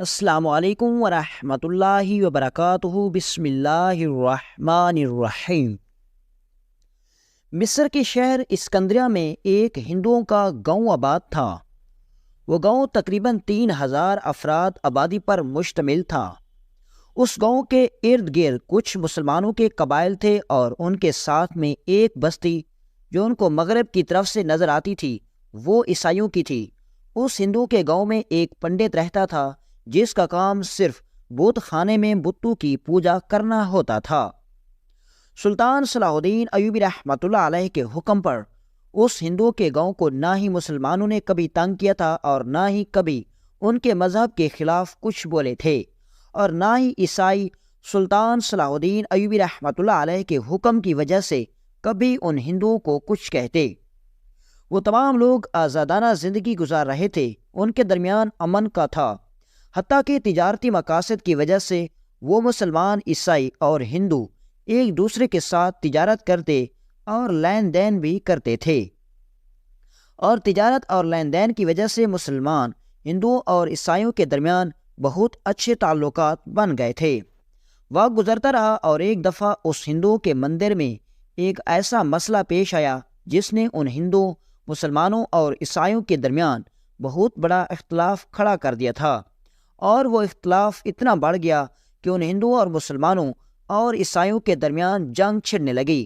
السلام علیکم ورحمۃ اللہ وبرکاتہ۔ بسم اللہ الرحمن الرحیم۔ مصر کے شہر اسکندریہ میں ایک ہندوؤں کا گاؤں آباد تھا۔ وہ گاؤں تقریباً 3000 افراد آبادی پر مشتمل تھا۔ اس گاؤں کے ارد گرد کچھ مسلمانوں کے قبائل تھے اور ان کے ساتھ میں ایک بستی جو ان کو مغرب کی طرف سے نظر آتی تھی وہ عیسائیوں کی تھی۔ اس ہندو کے گاؤں میں ایک پنڈت رہتا تھا جس کا کام صرف بت خانے میں بتوں کی پوجا کرنا ہوتا تھا۔ سلطان صلاح الدین ایوبی رحمۃ اللہ علیہ کے حکم پر اس ہندو کے گاؤں کو نہ ہی مسلمانوں نے کبھی تنگ کیا تھا اور نہ ہی کبھی ان کے مذہب کے خلاف کچھ بولے تھے، اور نہ ہی عیسائی سلطان صلاح الدین ایوبی رحمۃ اللہ علیہ کے حکم کی وجہ سے کبھی ان ہندوؤں کو کچھ کہتے۔ وہ تمام لوگ آزادانہ زندگی گزار رہے تھے، ان کے درمیان امن کا تھا، حتیٰ کہ تجارتی مقاصد کی وجہ سے وہ مسلمان، عیسائی اور ہندو ایک دوسرے کے ساتھ تجارت کرتے اور لین دین بھی کرتے تھے، اور تجارت اور لین دین کی وجہ سے مسلمان، ہندوؤں اور عیسائیوں کے درمیان بہت اچھے تعلقات بن گئے تھے۔ وقت گزرتا رہا اور ایک دفعہ اس ہندو کے مندر میں ایک ایسا مسئلہ پیش آیا جس نے ان ہندوؤں، مسلمانوں اور عیسائیوں کے درمیان بہت بڑا اختلاف کھڑا کر دیا تھا، اور وہ اختلاف اتنا بڑھ گیا کہ ان ہندوؤں اور مسلمانوں اور عیسائیوں کے درمیان جنگ چھڑنے لگی۔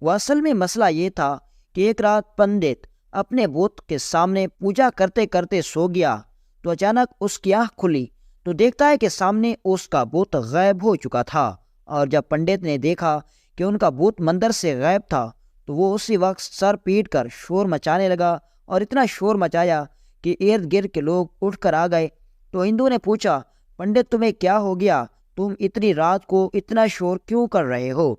وہ اصل میں مسئلہ یہ تھا کہ ایک رات پنڈت اپنے بت کے سامنے پوجا کرتے کرتے سو گیا تو اچانک اس کی آنکھ کھلی تو دیکھتا ہے کہ سامنے اس کا بت غائب ہو چکا تھا، اور جب پنڈت نے دیکھا کہ ان کا بت مندر سے غائب تھا تو وہ اسی وقت سر پیٹ کر شور مچانے لگا، اور اتنا شور مچایا کہ ارد گرد کے لوگ اٹھ کر آ گئے۔ تو ہندو نے پوچھا، پنڈت تمہیں کیا ہو گیا؟ تم اتنی رات کو اتنا شور کیوں کر رہے ہو؟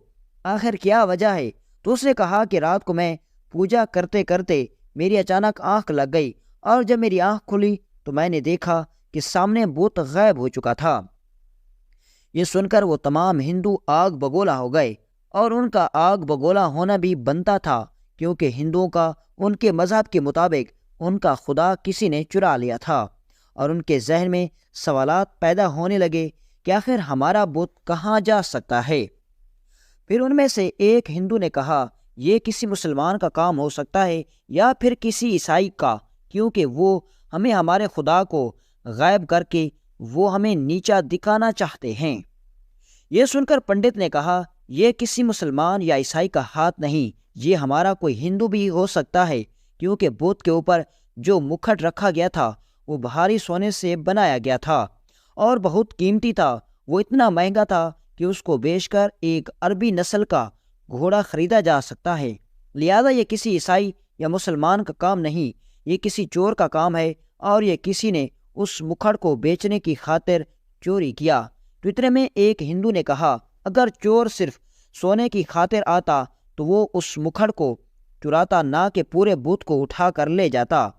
آخر کیا وجہ ہے؟ تو اس نے کہا کہ رات کو میں پوجا کرتے کرتے میری اچانک آنکھ لگ گئی، اور جب میری آنکھ کھلی تو میں نے دیکھا کہ سامنے بت غائب ہو چکا تھا۔ یہ سن کر وہ تمام ہندو آگ بگولا ہو گئے، اور ان کا آگ بگولا ہونا بھی بنتا تھا، کیونکہ ہندوؤں کا ان کے مذہب کے مطابق ان کا خدا کسی نے چرا لیا تھا، اور ان کے ذہن میں سوالات پیدا ہونے لگے کہ آخر ہمارا بت کہاں جا سکتا ہے۔ پھر ان میں سے ایک ہندو نے کہا، یہ کسی مسلمان کا کام ہو سکتا ہے یا پھر کسی عیسائی کا، کیونکہ وہ ہمیں ہمارے خدا کو غائب کر کے وہ ہمیں نیچا دکھانا چاہتے ہیں۔ یہ سن کر پنڈت نے کہا، یہ کسی مسلمان یا عیسائی کا ہاتھ نہیں، یہ ہمارا کوئی ہندو بھی ہو سکتا ہے، کیونکہ بت کے اوپر جو مکھٹ رکھا گیا تھا وہ بھاری سونے سے بنایا گیا تھا اور بہت قیمتی تھا۔ وہ اتنا مہنگا تھا کہ اس کو بیچ کر ایک عربی نسل کا گھوڑا خریدا جا سکتا ہے، لہذا یہ کسی عیسائی یا مسلمان کا کام نہیں، یہ کسی چور کا کام ہے، اور یہ کسی نے اس مکھڑ کو بیچنے کی خاطر چوری کیا۔ تو اتنے میں ایک ہندو نے کہا، اگر چور صرف سونے کی خاطر آتا تو وہ اس مکھڑ کو چراتا، نہ کہ پورے بت کو اٹھا کر لے جاتا۔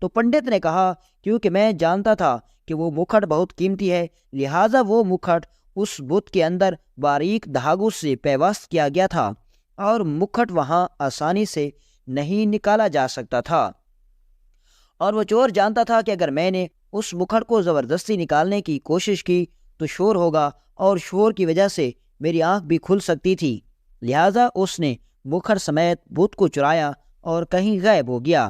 تو پنڈت نے کہا، کیونکہ میں جانتا تھا کہ وہ مکھٹ بہت قیمتی ہے، لہٰذا وہ مکھٹ اس بت کے اندر باریک دھاگوں سے پیوست کیا گیا تھا، اور مکھٹ وہاں آسانی سے نہیں نکالا جا سکتا تھا، اور وہ چور جانتا تھا کہ اگر میں نے اس مکھٹ کو زبردستی نکالنے کی کوشش کی تو شور ہوگا، اور شور کی وجہ سے میری آنکھ بھی کھل سکتی تھی، لہٰذا اس نے مکھٹ سمیت بت کو چرایا اور کہیں غائب ہو گیا۔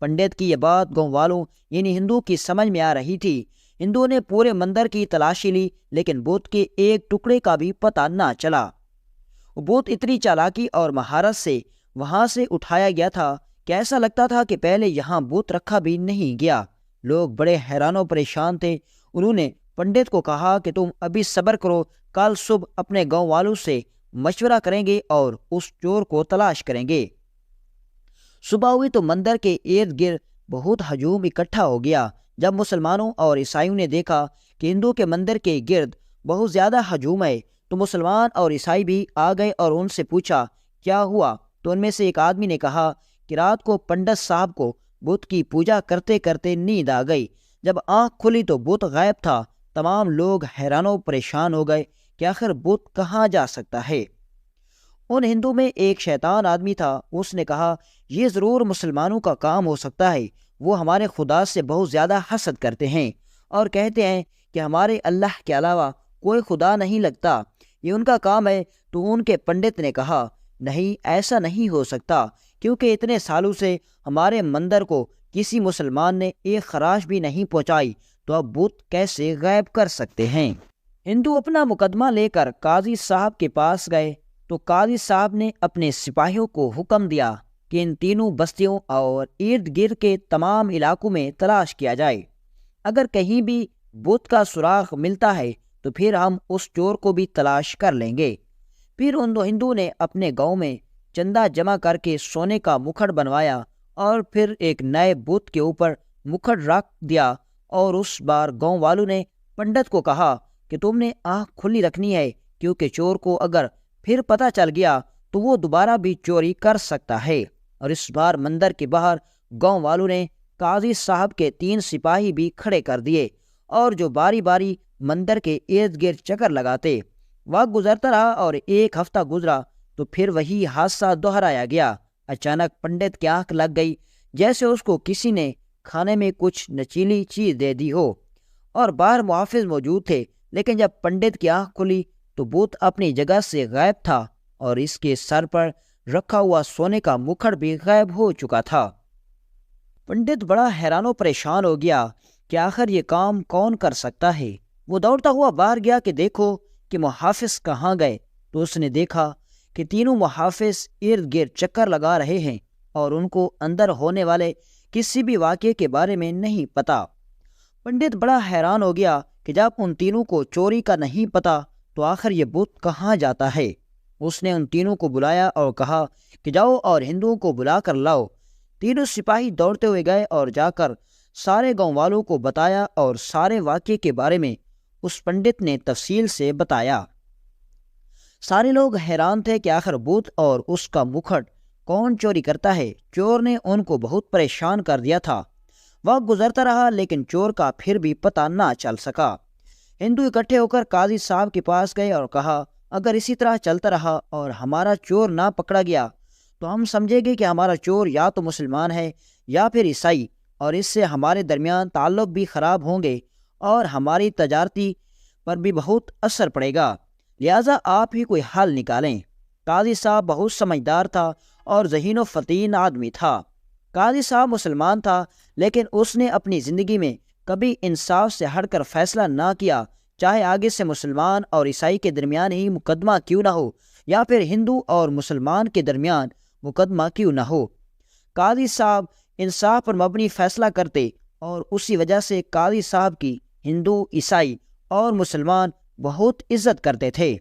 پنڈت کی یہ بات گاؤں والوں یعنی ہندو کی سمجھ میں آ رہی تھی۔ ہندو نے پورے مندر کی تلاشی لی، لیکن بت کے ایک ٹکڑے کا بھی پتہ نہ چلا۔ وہ بت اتنی چالاکی اور مہارت سے وہاں سے اٹھایا گیا تھا کہ ایسا لگتا تھا کہ پہلے یہاں بت رکھا بھی نہیں گیا۔ لوگ بڑے حیران و پریشان تھے۔ انہوں نے پنڈت کو کہا کہ تم ابھی صبر کرو، کل صبح اپنے گاؤں والوں سے مشورہ کریں گے اور اس چور کو تلاش کریں گے۔ صبح ہوئی تو مندر کے ارد گرد بہت ہجوم اکٹھا ہو گیا۔ جب مسلمانوں اور عیسائیوں نے دیکھا کہ ہندو کے مندر کے گرد بہت زیادہ ہجوم ہے تو مسلمان اور عیسائی بھی آ گئے اور ان سے پوچھا کیا ہوا؟ تو ان میں سے ایک آدمی نے کہا کہ رات کو پنڈت صاحب کو بت کی پوجا کرتے کرتے نیند آ گئی، جب آنکھ کھلی تو بت غائب تھا۔ تمام لوگ حیران و پریشان ہو گئے کہ آخر بت کہاں جا سکتا ہے۔ ان ہندو میں ایک شیطان آدمی تھا، اس نے کہا یہ ضرور مسلمانوں کا کام ہو سکتا ہے، وہ ہمارے خدا سے بہت زیادہ حسد کرتے ہیں اور کہتے ہیں کہ ہمارے اللہ کے علاوہ کوئی خدا نہیں لگتا، یہ ان کا کام ہے، تو ان کے پنڈت نے کہا نہیں، ایسا نہیں ہو سکتا، کیونکہ اتنے سالوں سے ہمارے مندر کو کسی مسلمان نے ایک خراش بھی نہیں پہنچائی، تو اب بت کیسے غائب کر سکتے ہیں؟ ہندو اپنا مقدمہ لے کر قاضی صاحب کے پاس گئے تو قاضی صاحب نے اپنے سپاہیوں کو حکم دیا کہ ان تینوں بستیوں اور ارد گرد کے تمام علاقوں میں تلاش کیا جائے، اگر کہیں بھی بت کا سراغ ملتا ہے تو پھر ہم اس چور کو بھی تلاش کر لیں گے۔ پھر ان دو ہندو نے اپنے گاؤں میں چندہ جمع کر کے سونے کا مکھڑ بنوایا اور پھر ایک نئے بت کے اوپر مکھڑ رکھ دیا، اور اس بار گاؤں والوں نے پنڈت کو کہا کہ تم نے آنکھ کھلی رکھنی ہے، کیونکہ چور کو اگر پھر پتہ چل گیا تو وہ دوبارہ بھی چوری کر سکتا ہے۔ اور اس بار مندر کے باہر گاؤں والوں نے قاضی صاحب کے 3 سپاہی بھی کھڑے کر دیے، اور جو باری باری مندر کے ارد گرد چکر لگاتے۔ وقت گزرتا رہا اور 1 ہفتہ گزرا تو پھر وہی حادثہ دہرایا گیا۔ اچانک پنڈت کی آنکھ لگ گئی، جیسے اس کو کسی نے کھانے میں کچھ نچیلی چیز دے دی ہو، اور باہر محافظ موجود تھے، لیکن جب پنڈت کی آنکھ کھلی تو بت اپنی جگہ سے غائب تھا، اور اس کے سر پر رکھا ہوا سونے کا مکھڑ بھی غائب ہو چکا تھا۔ پنڈت بڑا حیران و پریشان ہو گیا کہ آخر یہ کام کون کر سکتا ہے۔ وہ دوڑتا ہوا باہر گیا کہ دیکھو کہ محافظ کہاں گئے، تو اس نے دیکھا کہ تینوں محافظ ارد گرد چکر لگا رہے ہیں، اور ان کو اندر ہونے والے کسی بھی واقعے کے بارے میں نہیں پتا۔ پنڈت بڑا حیران ہو گیا کہ جب ان تینوں کو چوری کا نہیں پتا تو آخر یہ بت کہاں جاتا ہے۔ اس نے ان تینوں کو بلایا اور کہا کہ جاؤ اور ہندوؤں کو بلا کر لاؤ۔ تینوں سپاہی دوڑتے ہوئے گئے اور جا کر سارے گاؤں والوں کو بتایا، اور سارے واقعے کے بارے میں اس پنڈت نے تفصیل سے بتایا۔ سارے لوگ حیران تھے کہ آخر بت اور اس کا مکھڑ کون چوری کرتا ہے۔ چور نے ان کو بہت پریشان کر دیا تھا۔ وقت گزرتا رہا لیکن چور کا پھر بھی پتہ نہ چل سکا۔ ہندو اکٹھے ہو کر قاضی صاحب کے پاس گئے اور کہا اگر اسی طرح چلتا رہا اور ہمارا چور نہ پکڑا گیا تو ہم سمجھیں گے کہ ہمارا چور یا تو مسلمان ہے یا پھر عیسائی، اور اس سے ہمارے درمیان تعلق بھی خراب ہوں گے اور ہماری تجارتی پر بھی بہت اثر پڑے گا، لہٰذا آپ ہی کوئی حل نکالیں۔ قاضی صاحب بہت سمجھدار تھا اور ذہین و فطین آدمی تھا۔ قاضی صاحب مسلمان تھا، لیکن اس نے اپنی زندگی میں کبھی انصاف سے ہٹ کر فیصلہ نہ کیا، چاہے آگے سے مسلمان اور عیسائی کے درمیان ہی مقدمہ کیوں نہ ہو، یا پھر ہندو اور مسلمان کے درمیان مقدمہ کیوں نہ ہو۔ قاضی صاحب انصاف پر مبنی فیصلہ کرتے، اور اسی وجہ سے قاضی صاحب کی ہندو، عیسائی اور مسلمان بہت عزت کرتے تھے۔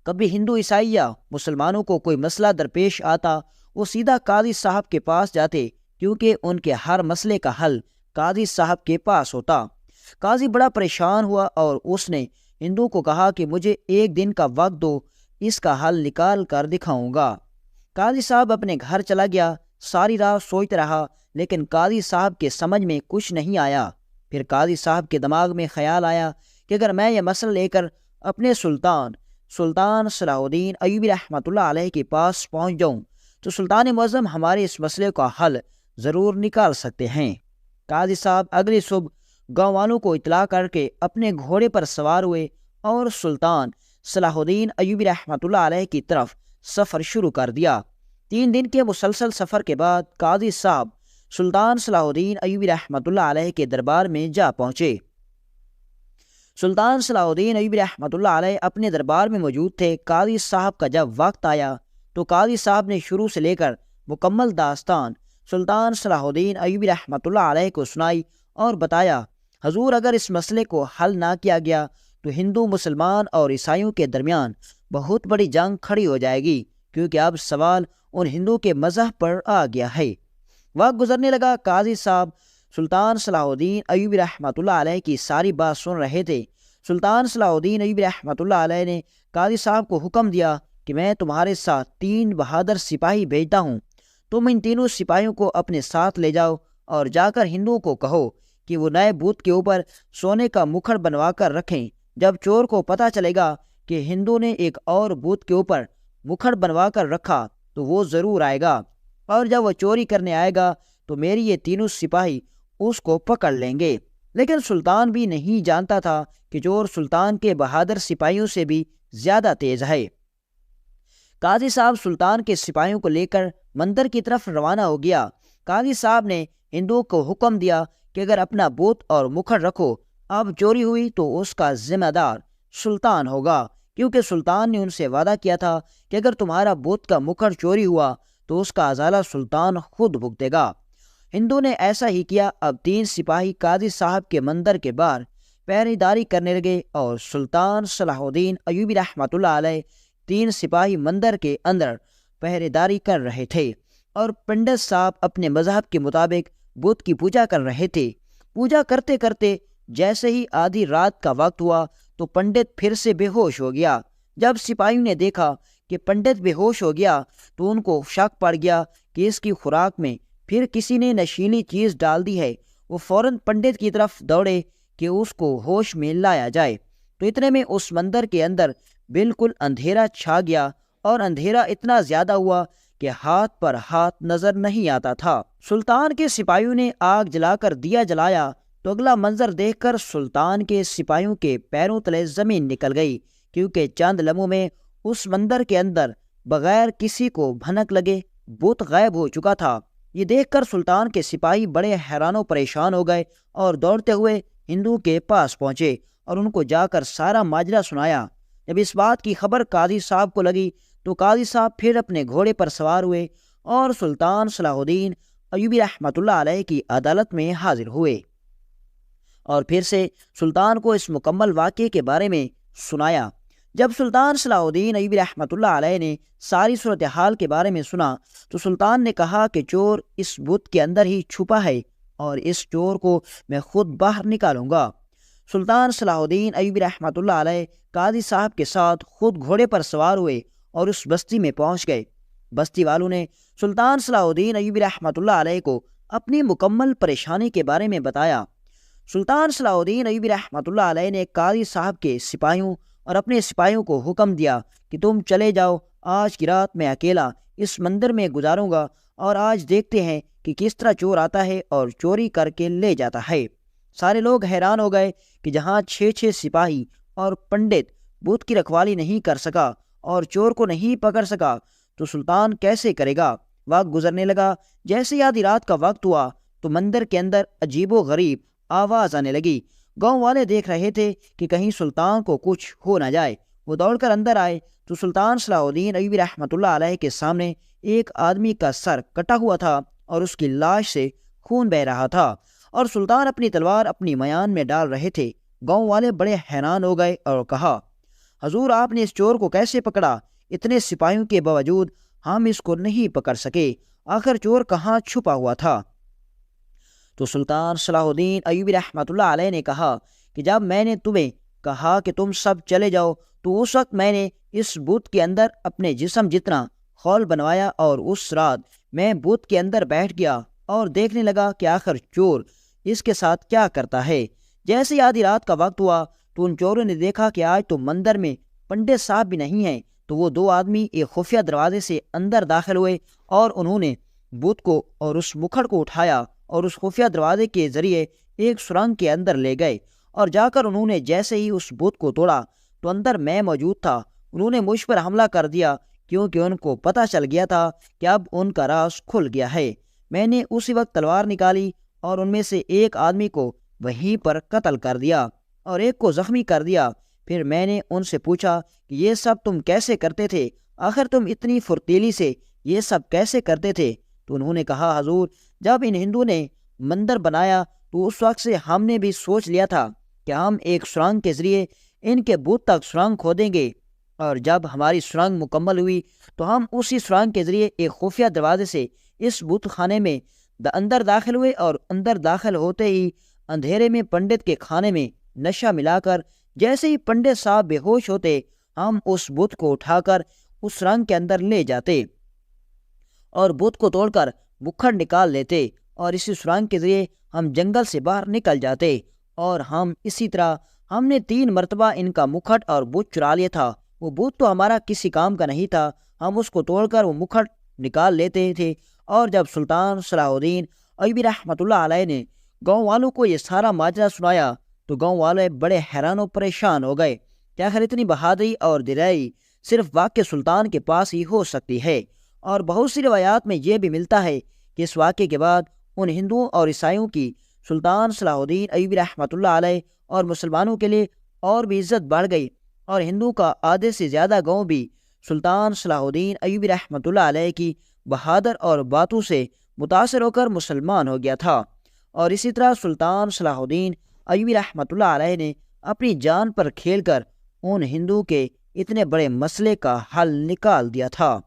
کبھی ہندو، عیسائی یا مسلمانوں کو کوئی مسئلہ درپیش آتا، وہ سیدھا قاضی صاحب کے پاس جاتے، کیونکہ ان کے ہر مسئلے کا حل قاضی صاحب کے پاس ہوتا۔ قاضی بڑا پریشان ہوا اور اس نے ہندو کو کہا کہ مجھے 1 دن کا وقت دو، اس کا حل نکال کر دکھاؤں گا۔ قاضی صاحب اپنے گھر چلا گیا، ساری رات سوچتا رہا، لیکن قاضی صاحب کے سمجھ میں کچھ نہیں آیا۔ پھر قاضی صاحب کے دماغ میں خیال آیا کہ اگر میں یہ مسئلہ لے کر اپنے سلطان صلاح الدین ایوبی رحمۃ اللہ علیہ کے پاس پہنچ جاؤں تو سلطان معظم ہمارے اس مسئلے کا حل ضرور نکال سکتے ہیں۔ قاضی صاحب اگلی صبح گاؤں والوں کو اطلاع کر کے اپنے گھوڑے پر سوار ہوئے اور سلطان صلاح الدین ایوبی رحمۃ اللہ علیہ کی طرف سفر شروع کر دیا۔ 3 دن کے مسلسل سفر کے بعد قاضی صاحب سلطان صلاح الدین ایوبی رحمۃ اللہ علیہ کے دربار میں جا پہنچے۔ سلطان صلاح الدین ایوبی رحمۃ اللہ علیہ اپنے دربار میں موجود تھے۔ قاضی صاحب کا جب وقت آیا تو قاضی صاحب نے شروع سے لے کر مکمل داستان سلطان صلاح الدین ایوبی رحمۃ اللہ علیہ کو سنائی اور بتایا، حضور اگر اس مسئلے کو حل نہ کیا گیا تو ہندو، مسلمان اور عیسائیوں کے درمیان بہت بڑی جنگ کھڑی ہو جائے گی، کیونکہ اب سوال ان ہندو کے مذہب پر آ گیا ہے۔ وقت گزرنے لگا، قاضی صاحب سلطان صلاح الدین ایوبی رحمۃ اللہ علیہ کی ساری بات سن رہے تھے۔ سلطان صلاح الدین ایوبی رحمۃ اللہ علیہ نے قاضی صاحب کو حکم دیا کہ میں تمہارے ساتھ 3 بہادر سپاہی بھیجتا ہوں، تم ان تینوں سپاہیوں کو اپنے ساتھ لے جاؤ اور جا کر ہندوؤں کو کہو کہ وہ نئے بت کے اوپر سونے کا مکھڑ بنوا کر رکھیں۔ جب چور کو پتہ چلے گا کہ ہندو نے ایک اور بت کے اوپر مکھڑ بنوا کر رکھا تو وہ ضرور آئے گا، اور جب وہ چوری کرنے آئے گا تو میری یہ تینوں سپاہی اس کو پکڑ لیں گے۔ لیکن سلطان بھی نہیں جانتا تھا کہ چور سلطان کے بہادر سپاہیوں سے بھی زیادہ تیز ہے۔ قاضی صاحب سلطان کے سپاہیوں کو لے کر مندر کی طرف روانہ ہو گیا۔ قاضی صاحب نے ہندوؤں کو حکم دیا کہ اگر اپنا بت اور مکھڑ رکھو، اب چوری ہوئی تو اس کا ذمہ دار سلطان ہوگا، کیونکہ سلطان نے ان سے وعدہ کیا تھا کہ اگر تمہارا بت کا مکھڑ چوری ہوا تو اس کا ازالہ سلطان خود بھگتے گا۔ ہندو نے ایسا ہی کیا۔ اب 3 سپاہی قاضی صاحب کے مندر کے باہر پہرے داری کرنے لگے اور سلطان صلاح الدین ایوبی رحمۃ اللہ علیہ 3 سپاہی مندر کے اندر پہرے داری کر رہے تھے، اور پنڈت صاحب اپنے مذہب کے مطابق بت کی پوجا کر رہے تھے۔ پوجا کرتے کرتے جیسے ہی آدھی رات کا وقت ہوا تو پنڈت پھر سے بے ہوش ہو گیا۔ جب سپاہیوں نے دیکھا کہ پنڈت بے ہوش ہو گیا تو ان کو شک پڑ گیا کہ اس کی خوراک میں پھر کسی نے نشیلی چیز ڈال دی ہے۔ وہ فوراً پنڈت کی طرف دوڑے کہ اس کو ہوش میں لایا جائے، تو اتنے میں اس مندر کے اندر بالکل اندھیرا چھا گیا، اور اندھیرا اتنا زیادہ ہوا کہ ہاتھ پر ہاتھ نظر نہیں آتا تھا۔ سلطان کے سپاہیوں نے آگ جلا کر دیا جلایا تو اگلا منظر دیکھ کر سلطان کے سپاہیوں کے پیروں تلے زمین نکل گئی، کیونکہ چند لمحوں میں اس مندر کے اندر بغیر کسی کو بھنک لگے بت غائب ہو چکا تھا۔ یہ دیکھ کر سلطان کے سپاہی بڑے حیران و پریشان ہو گئے اور دوڑتے ہوئے ہندو کے پاس پہنچے اور ان کو جا کر سارا ماجرا سنایا۔ جب اس بات کی خبر قاضی صاحب کو لگی تو قاضی صاحب پھر اپنے گھوڑے پر سوار ہوئے اور سلطان صلاح الدین ایوبی رحمۃ اللہ علیہ کی عدالت میں حاضر ہوئے، اور پھر سے سلطان کو اس مکمل واقعے کے بارے میں سنایا۔ جب سلطان صلاح الدین ایوبی رحمۃ اللہ علیہ نے ساری صورتحال کے بارے میں سنا تو سلطان نے کہا کہ چور اس بت کے اندر ہی چھپا ہے، اور اس چور کو میں خود باہر نکالوں گا۔ سلطان صلاح الدین ایوبی رحمۃ اللہ علیہ قاضی صاحب کے ساتھ خود گھوڑے پر سوار ہوئے اور اس بستی میں پہنچ گئے۔ بستی والوں نے سلطان صلاح الدین ایوبی رحمۃ اللہ علیہ کو اپنی مکمل پریشانی کے بارے میں بتایا۔ سلطان صلاح الدین ایوبی رحمۃ اللہ علیہ نے قاضی صاحب کے سپاہیوں اور اپنے سپاہیوں کو حکم دیا کہ تم چلے جاؤ، آج کی رات میں اکیلا اس مندر میں گزاروں گا، اور آج دیکھتے ہیں کہ کس طرح چور آتا ہے اور چوری کر کے لے جاتا ہے۔ سارے لوگ حیران ہو گئے کہ جہاں 6 سپاہی اور پنڈت بت کی رکھوالی نہیں کر سکا اور چور کو نہیں پکڑ سکا تو سلطان کیسے کرے گا۔ وقت گزرنے لگا۔ جیسے آدھی رات کا وقت ہوا تو مندر کے اندر عجیب و غریب آواز آنے لگی۔ گاؤں والے دیکھ رہے تھے کہ کہیں سلطان کو کچھ ہو نہ جائے۔ وہ دوڑ کر اندر آئے تو سلطان صلاح الدین ایوبی رحمۃ اللہ علیہ کے سامنے ایک آدمی کا سر کٹا ہوا تھا اور اس کی لاش سے خون بہہ رہا تھا، اور سلطان اپنی تلوار اپنی میان میں ڈال رہے تھے۔ گاؤں والے بڑے حیران ہو گئے اور کہا، حضور آپ نے اس چور کو کیسے پکڑا؟ اتنے سپاہیوں کے باوجود ہم اس کو نہیں پکڑ سکے، آخر چور کہاں چھپا ہوا تھا؟ تو سلطان صلاح الدین ایوبی رحمۃ اللہ علیہ نے کہا کہ جب میں نے تمہیں کہا کہ تم سب چلے جاؤ تو اس وقت میں نے اس بت کے اندر اپنے جسم جتنا خول بنوایا، اور اس رات میں بت کے اندر بیٹھ گیا اور دیکھنے لگا کہ آخر چور اس کے ساتھ کیا کرتا ہے۔ جیسے ہی آدھی رات کا وقت ہوا تو ان چوروں نے دیکھا کہ آج تو مندر میں پنڈت صاحب بھی نہیں ہیں، تو وہ 2 آدمی ایک خفیہ دروازے سے اندر داخل ہوئے اور انہوں نے بت کو اور اس مکھڑ کو اٹھایا اور اس خفیہ دروازے کے ذریعے ایک سرنگ کے اندر لے گئے، اور جا کر انہوں نے جیسے ہی اس بت کو توڑا تو اندر میں موجود تھا۔ انہوں نے مجھ پر حملہ کر دیا کیونکہ ان کو پتہ چل گیا تھا کہ اب ان کا راز کھل گیا ہے۔ میں نے اسی وقت تلوار نکالی اور ان میں سے ایک آدمی کو وہیں پر قتل کر دیا اور ایک کو زخمی کر دیا۔ پھر میں نے ان سے پوچھا کہ یہ سب تم کیسے کرتے تھے؟ آخر تم اتنی پھرتیلی سے یہ سب کیسے کرتے تھے؟ تو انہوں نے کہا، حضور جب ان ہندو نے مندر بنایا تو اس وقت سے ہم نے بھی سوچ لیا تھا کہ ہم ایک سرنگ کے ذریعے ان کے بت تک سرنگ کھودیں گے، اور جب ہماری سرنگ مکمل ہوئی تو ہم اسی سرنگ کے ذریعے ایک خفیہ دروازے سے اس بت خانے میں اندر داخل ہوئے، اور اندر داخل ہوتے ہی اندھیرے میں پنڈت کے کھانے میں نشہ ملا کر جیسے ہی پنڈت صاحب بے ہوش ہوتے ہم اس بت کو اٹھا کر اس سرنگ کے اندر لے جاتے اور بت کو توڑ کر مکھڑ نکال لیتے، اور اسی سرنگ کے ذریعے ہم جنگل سے باہر نکل جاتے، اور ہم اسی طرح ہم نے 3 مرتبہ ان کا مکھڑ اور بت چرا لیا تھا۔ وہ بت تو ہمارا کسی کام کا نہیں تھا، ہم اس کو توڑ کر وہ مکھڑ نکال لیتے تھے، اور جب سلطان صلاح الدین ایوبی رحمۃ اللہ علیہ نے گاؤں والوں کو یہ سارا ماجرا سنایا تو گاؤں والے بڑے حیران و پریشان ہو گئے کہ آخر اتنی بہادری اور دلیری صرف واقع سلطان کے پاس ہی ہو سکتی ہے۔ اور بہت سی روایات میں یہ بھی ملتا ہے کہ اس واقعے کے بعد ان ہندوؤں اور عیسائیوں کی سلطان صلاح الدین ایوبی رحمۃ اللہ علیہ اور مسلمانوں کے لیے اور بھی عزت بڑھ گئی، اور ہندو کا آدھے سے زیادہ گاؤں بھی سلطان صلاح الدین ایوبی رحمۃ اللہ علیہ کی بہادر اور باتوں سے متاثر ہو کر مسلمان ہو گیا تھا۔ اور اسی طرح سلطان صلاح الدین ایوبی رحمۃ اللہ علیہ نے اپنی جان پر کھیل کر ان ہندو کے اتنے بڑے مسئلے کا حل نکال دیا تھا۔